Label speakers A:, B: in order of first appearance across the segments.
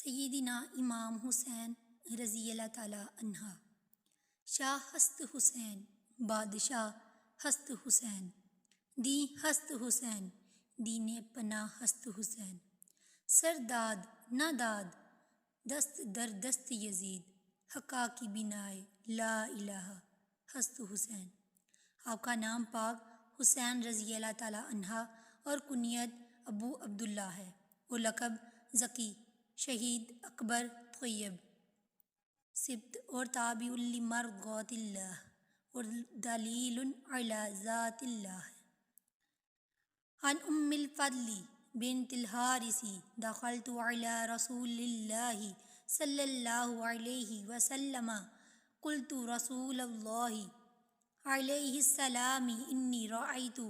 A: سیدنا امام حسین رضی اللہ تعالیٰ عنہ۔ شاہ ہست حسین بادشاہ ہست حسین، دی ہست حسین دین پناہ ہست حسین، سرداد نہ داد دست در دست یزید، حقا کی بنائے لا الہ ہست حسین۔ آپ کا نام پاک حسین رضی اللہ تعالیٰ عنہ اور کنیت ابو عبداللہ ہے، اور لقب ذکی، شہید اکبر طیب، سبت اور تابع لمرضات اللہ اور دلیل علی ذات اللہ ہے۔ عن ام الفضل بنت الحارث دخلت علی رسول اللہ صلی اللہ علیہ وسلم قلت رسول اللہ علیہ السلام انی رأیت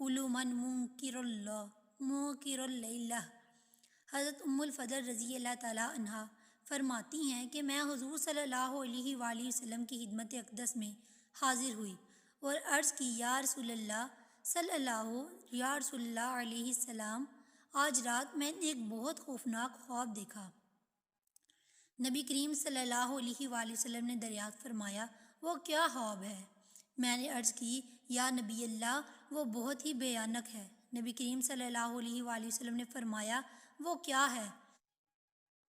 A: علما منکر اللیلہ۔ حضرت ام الفضل رضی اللہ تعالیٰ عنہ فرماتی ہیں کہ میں حضور صلی اللہ علیہ وآلہ وسلم کی خدمت اقدس میں حاضر ہوئی اور عرض کی، یا رسول اللہ علیہ السلام، آج رات میں نے ایک بہت خوفناک خواب دیکھا۔ نبی کریم صلی اللہ علیہ وآلہ وسلم نے دریافت فرمایا، وہ کیا خواب ہے؟ میں نے عرض کی، یا نبی اللہ، وہ بہت ہی بھیانک ہے۔ نبی کریم صلی اللہ علیہ وآلہ وسلم نے فرمایا، وہ کیا ہے؟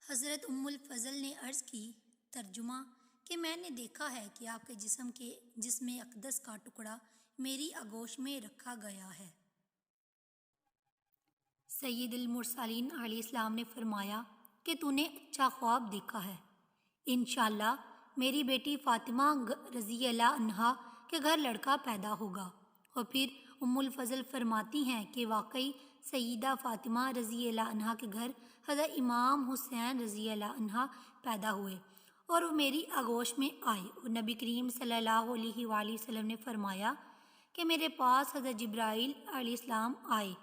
A: حضرت ام الفضل نے عرض کی، ترجمہ، کہ میں نے دیکھا ہے کہ آپ کے جسم اقدس کا ٹکڑا میری آغوش میں رکھا گیا ہے۔ سید المرسلین علیہ السلام نے فرمایا کہ تو نے اچھا خواب دیکھا ہے، انشاءاللہ میری بیٹی فاطمہ رضی اللہ عنہا کے گھر لڑکا پیدا ہوگا۔ اور پھر ام الفضل فرماتی ہیں کہ واقعی سیدہ فاطمہ رضی اللہ عنہا کے گھر حضرت امام حسین رضی اللہ عنہ پیدا ہوئے اور وہ میری آغوش میں آئے، اور نبی کریم صلی اللہ علیہ وآلہ وسلم نے فرمایا کہ میرے پاس حضرت جبرائیل علیہ السلام آئے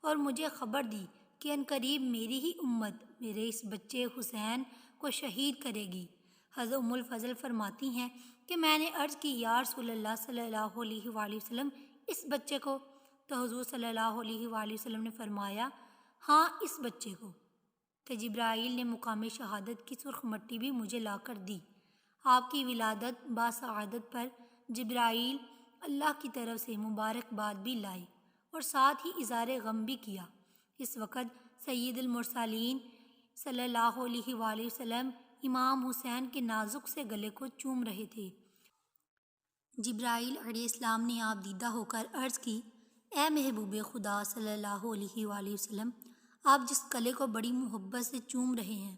A: اور مجھے خبر دی کہ عنقریب میری ہی امت میرے اس بچے حسین کو شہید کرے گی۔ حضرت ام الفضل فرماتی ہیں کہ میں نے عرض کی، یا رسول اللہ صلی اللہ علیہ وآلہ وسلم، اس بچے کو؟ تو حضور صلی اللہ علیہ وآلہ وسلم نے فرمایا، ہاں اس بچے کو۔ کہ جبرائیل نے مقام شہادت کی سرخ مٹی بھی مجھے لا کر دی۔ آپ کی ولادت باسعادت پر جبرائیل اللہ کی طرف سے مبارکباد بھی لائے اور ساتھ ہی اظہار غم بھی کیا۔ اس وقت سید المرسلین صلی اللہ علیہ وآلہ وسلم امام حسین کے نازک سے گلے کو چوم رہے تھے۔ جبرائیل علیہ السلام نے آپ دیدہ ہو کر عرض کی، اے محبوب خدا صلی اللہ علیہ وآلہ وسلم، آپ جس گلے کو بڑی محبت سے چوم رہے ہیں،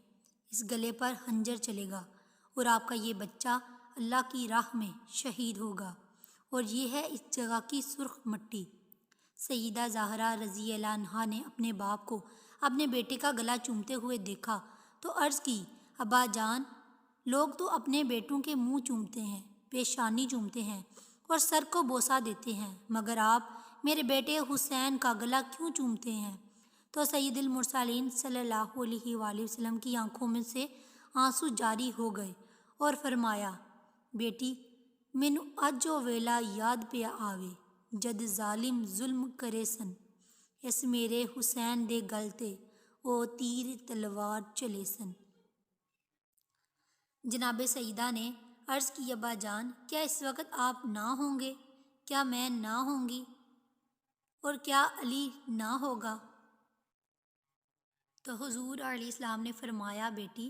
A: اس گلے پر خنجر چلے گا اور آپ کا یہ بچہ اللہ کی راہ میں شہید ہوگا، اور یہ ہے اس جگہ کی سرخ مٹی۔ سیدہ زہرا رضی اللہ عنہا نے اپنے باپ کو اپنے بیٹے کا گلا چومتے ہوئے دیکھا تو عرض کی، ابا جان، لوگ تو اپنے بیٹوں کے منہ چومتے ہیں، پیشانی چومتے ہیں اور سر کو بوسہ دیتے ہیں، مگر آپ میرے بیٹے حسین کا گلا کیوں چومتے ہیں؟ تو سید المرسلین صلی اللہ علیہ وآلہ وسلم کی آنکھوں میں سے آنسو جاری ہو گئے اور فرمایا، بیٹی، مینوں اج او ویلا یاد پیا آوے جد ظالم ظلم کرے سن، اس میرے حسین دے گل تے او تیر تلوار چلے سن۔ جناب سیدہ نے عرض کی، ابا جان، کیا اس وقت آپ نہ ہوں گے؟ کیا میں نہ ہوں گی؟ اور کیا علی نہ ہوگا؟ تو حضور علیہ السلام نے فرمایا، بیٹی،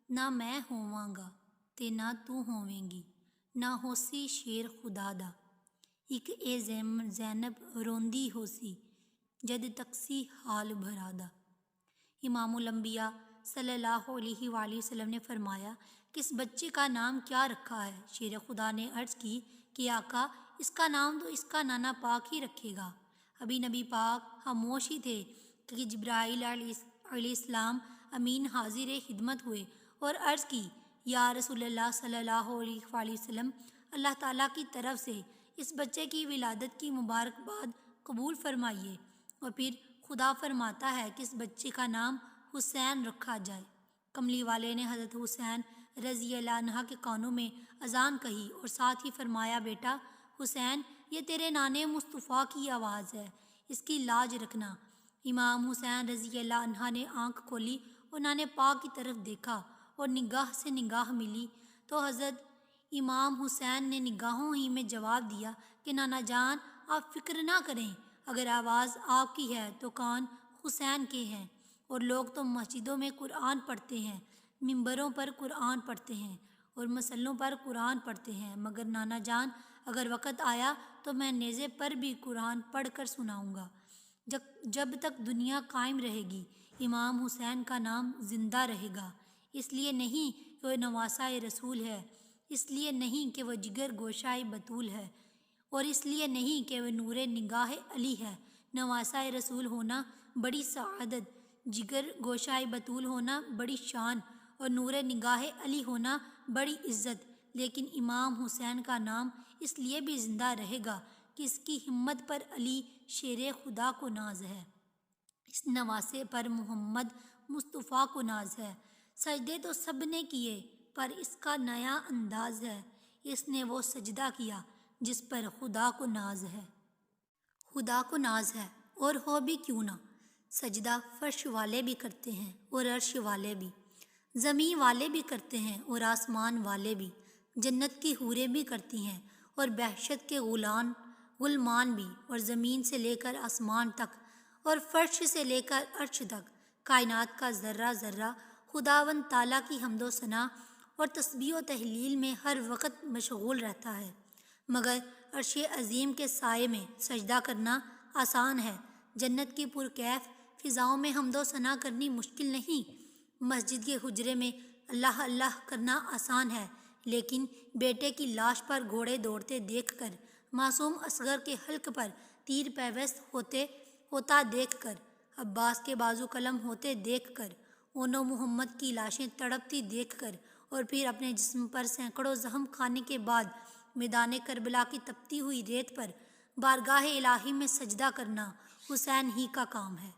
A: نہ میں ہوواں گا تے نہ تو ہوویں گی، نہ ہوسی شیر خدا دا، ایک اے زینب روندی ہوسی جد تکسی حال بھرا دا۔ امام الانبیاء صلی اللہ علیہ وآلہ وسلم نے فرمایا کہ اس بچے کا نام کیا رکھا ہے؟ شیر خدا نے عرض کی کہ آقا، اس کا نام تو اس کا نانا پاک ہی رکھے گا۔ ابھی نبی پاک خاموش ہی تھے کہ جبرائیل علیہ السلام امین حاضر خدمت ہوئے اور عرض کی، یا رسول اللہ صلی اللہ علیہ وآلہ وسلم، اللہ تعالیٰ کی طرف سے اس بچے کی ولادت کی مبارکباد قبول فرمائیے، اور پھر خدا فرماتا ہے کہ اس بچے کا نام حسین رکھا جائے۔ کملی والے نے حضرت حسین رضی اللہ عنہ کے کانوں میں اذان کہی اور ساتھ ہی فرمایا، بیٹا حسین، یہ تیرے نانے مصطفیٰ کی آواز ہے، اس کی لاج رکھنا۔ امام حسین رضی اللہ عنہ نے آنکھ کھولی اور نانے پاک کی طرف دیکھا اور نگاہ سے نگاہ ملی تو حضرت امام حسین نے نگاہوں ہی میں جواب دیا کہ نانا جان آپ فکر نہ کریں، اگر آواز آپ کی ہے تو کان حسین کے ہیں، اور لوگ تو مسجدوں میں قرآن پڑھتے ہیں، ممبروں پر قرآن پڑھتے ہیں اور مسلوں پر قرآن پڑھتے ہیں، مگر نانا جان اگر وقت آیا تو میں نیزے پر بھی قرآن پڑھ کر سناؤں گا۔ جب تک دنیا قائم رہے گی امام حسین کا نام زندہ رہے گا، اس لیے نہیں کہ وہ نواسہ رسول ہے، اس لیے نہیں کہ وہ جگر گوشہ بطول ہے، اور اس لیے نہیں کہ وہ نور نگاہ علی ہے۔ نواسہ رسول ہونا بڑی سعادت، جگر گوشہ بطول ہونا بڑی شان، اور نور نگاہ علی ہونا بڑی عزت، لیکن امام حسین کا نام اس لیے بھی زندہ رہے گا کہ اس کی ہمت پر علی شیر خدا کو ناز ہے، اس نواسے پر محمد مصطفیٰ کو ناز ہے۔ سجدے تو سب نے کیے پر اس کا نیا انداز ہے، اس نے وہ سجدہ کیا جس پر خدا کو ناز ہے۔ خدا کو ناز ہے اور ہو بھی کیوں نہ، سجدہ فرش والے بھی کرتے ہیں اور عرش والے بھی، زمین والے بھی کرتے ہیں اور آسمان والے بھی، جنت کی حوریں بھی کرتی ہیں اور بہشت کے غلمان بھی، اور زمین سے لے کر آسمان تک اور فرش سے لے کر عرش تک، کائنات کا ذرہ ذرہ خداوند تعالیٰ کی حمد و ثنا اور تسبیح و تہلیل میں ہر وقت مشغول رہتا ہے، مگر عرش عظیم کے سائے میں سجدہ کرنا آسان ہے، جنت کی پرکیف فضاؤں میں حمد و ثنا کرنی مشکل نہیں، مسجد کے حجرے میں اللہ اللہ کرنا آسان ہے، لیکن بیٹے کی لاش پر گھوڑے دوڑتے دیکھ کر، معصوم اصغر کے حلق پر تیر پیوست ہوتا دیکھ کر، عباس کے بازو قلم ہوتے دیکھ کر، اون و محمد کی لاشیں تڑپتی دیکھ کر، اور پھر اپنے جسم پر سینکڑوں زخم کھانے کے بعد میدان کربلا کی تپتی ہوئی ریت پر بارگاہ الہی میں سجدہ کرنا حسین ہی کا کام ہے۔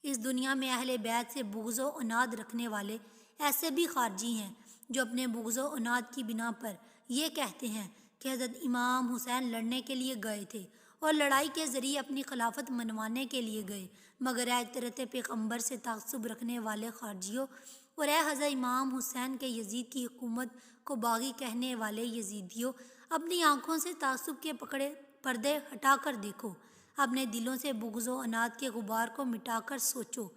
A: اس دنیا میں اہل بیت سے بغض و عناد رکھنے والے ایسے بھی خارجی ہیں جو اپنے بغض و عناد کی بنا پر یہ کہتے ہیں کہ حضرت امام حسین لڑنے کے لیے گئے تھے اور لڑائی کے ذریعے اپنی خلافت منوانے کے لیے گئے، مگر اے طرت پیغمبر سے تعصب رکھنے والے خارجیوں اور اے حضرت امام حسین کے یزید کی حکومت کو باغی کہنے والے یزیدیوں، اپنی آنکھوں سے تعصب کے پکڑے پردے ہٹا کر دیکھو، اپنے دلوں سے بغض و عناد کے غبار کو مٹا کر سوچو،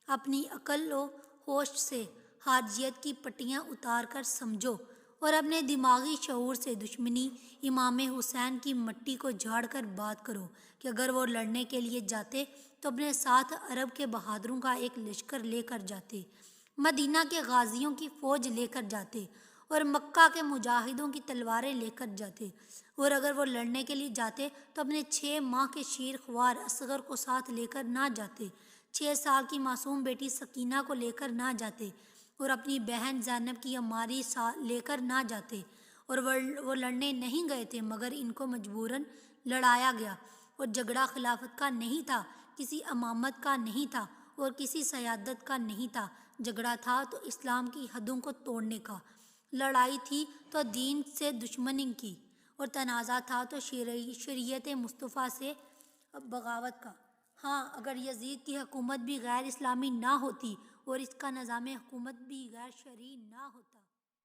A: اپنی عقل و ہوش سے خارجیت کی پٹیاں اتار کر سمجھو، اور اپنے دماغی شعور سے دشمنی امام حسین کی مٹی کو جھاڑ کر بات کرو کہ اگر وہ لڑنے کے لیے جاتے تو اپنے ساتھ عرب کے بہادروں کا ایک لشکر لے کر جاتے، مدینہ کے غازیوں کی فوج لے کر جاتے اور مکہ کے مجاہدوں کی تلواریں لے کر جاتے، اور اگر وہ لڑنے کے لیے جاتے تو اپنے 6 ماہ کے شیر خوار اصغر کو ساتھ لے کر نہ جاتے، 6 سال کی معصوم بیٹی سکینہ کو لے کر نہ جاتے، اور اپنی بہن زینب کی عماری لے کر نہ جاتے، اور وہ لڑنے نہیں گئے تھے مگر ان کو مجبوراً لڑایا گیا، اور جھگڑا خلافت کا نہیں تھا، کسی امامت کا نہیں تھا اور کسی سیادت کا نہیں تھا، جھگڑا تھا تو اسلام کی حدوں کو توڑنے کا، لڑائی تھی تو دین سے دشمنی کی، اور تنازع تھا تو شریعت مصطفیٰ سے بغاوت کا۔ ہاں، اگر یزید کی حکومت بھی غیر اسلامی نہ ہوتی اور اس کا نظام حکومت بھی غیر شرعی نہ ہوتا